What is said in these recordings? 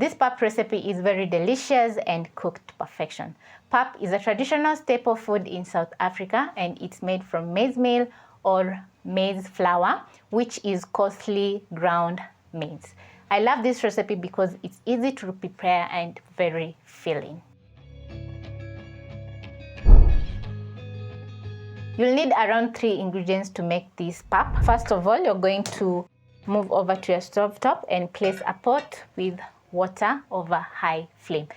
This pap recipe is very delicious and cooked to perfection. Pap is a traditional staple food in South Africa, and it's made from maize meal or maize flour, which is coarsely ground maize. I love this recipe because it's easy to prepare and very filling. You'll need around 3 ingredients to make this pap. First of all, you're going to move over to your stove top and place a pot with water over high flame.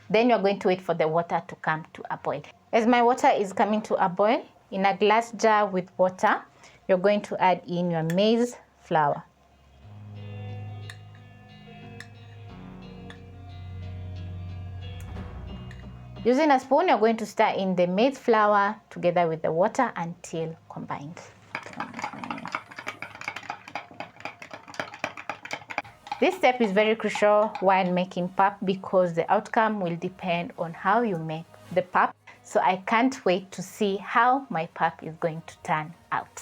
Then you're going to wait for the water to come to a boil. As my water is coming to a boil, in a glass jar with water, you're going to add in your maize flour. Using a spoon, you're going to stir in the maize flour together with the water until combined. This step is very crucial while making pap because the outcome will depend on how you make the pap. So I can't wait to see how my pap is going to turn out.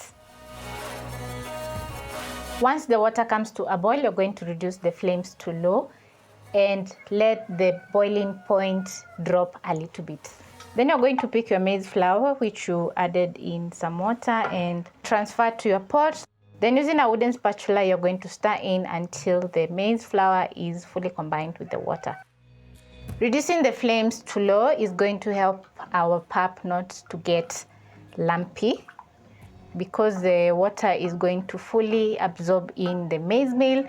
Once the water comes to a boil, you're going to reduce the flames to low and let the boiling point drop a little bit. Then you're going to pick your maize flour, which you added in some water, and transfer to your pot. Then using a wooden spatula, you're going to stir in until the maize flour is fully combined with the water. Reducing the flames to low is going to help our pap not to get lumpy, because the water is going to fully absorb in the maize meal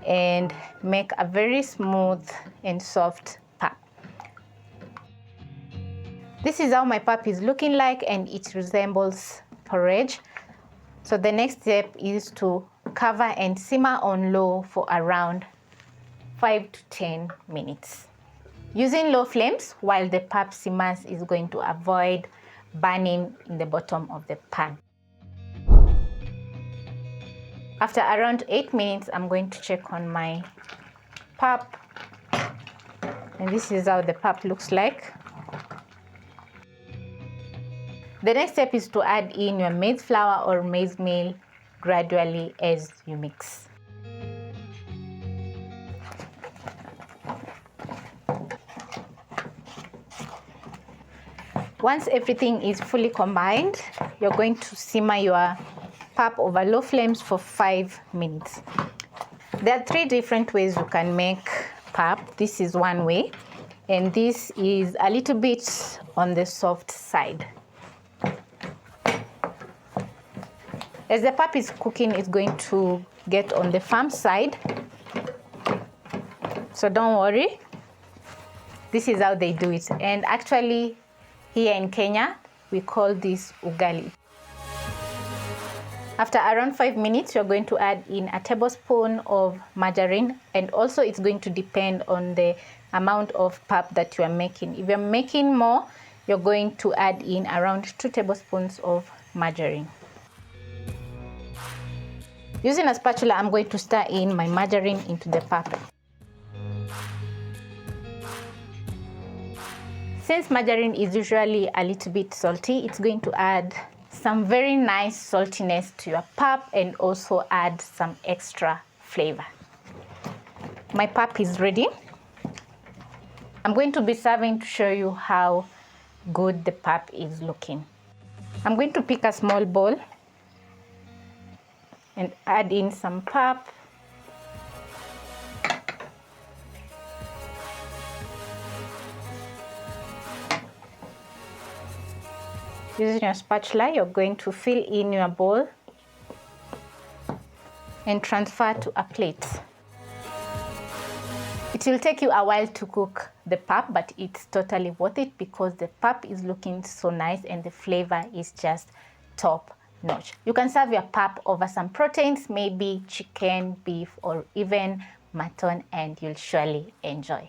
and make a very smooth and soft pap. This is how my pap is looking like, and it resembles porridge. So the next step is to cover and simmer on low for around 5 to 10 minutes. Using low flames while the pap simmers is going to avoid burning in the bottom of the pan. After around 8 minutes, I'm going to check on my pap, and this is how the pap looks like. The next step is to add in your maize flour or maize meal gradually as you mix. Once everything is fully combined, you're going to simmer your pap over low flames for 5 minutes. There are 3 different ways you can make pap. This is one way, and this is a little bit on the soft side. As the pap is cooking, it's going to get on the firm side, so don't worry. This is how they do it, and actually here in Kenya we call this ugali. After around 5 minutes, you're going to add in a tablespoon of margarine, and also it's going to depend on the amount of pap that you are making. If you're making more, you're going to add in around 2 tablespoons of margarine. Using a spatula, I'm going to stir in my margarine into the pap. Since margarine is usually a little bit salty, it's going to add some very nice saltiness to your pap and also add some extra flavor. My pap is ready. I'm going to be serving to show you how good the pap is looking. I'm going to pick a small bowl and add in some pap. Using your spatula, you're going to fill in your bowl and transfer to a plate. It will take you a while to cook the pap, but it's totally worth it because the pap is looking so nice and the flavor is just top notch. You can serve your pap over some proteins, maybe chicken, beef, or even mutton, and you'll surely enjoy.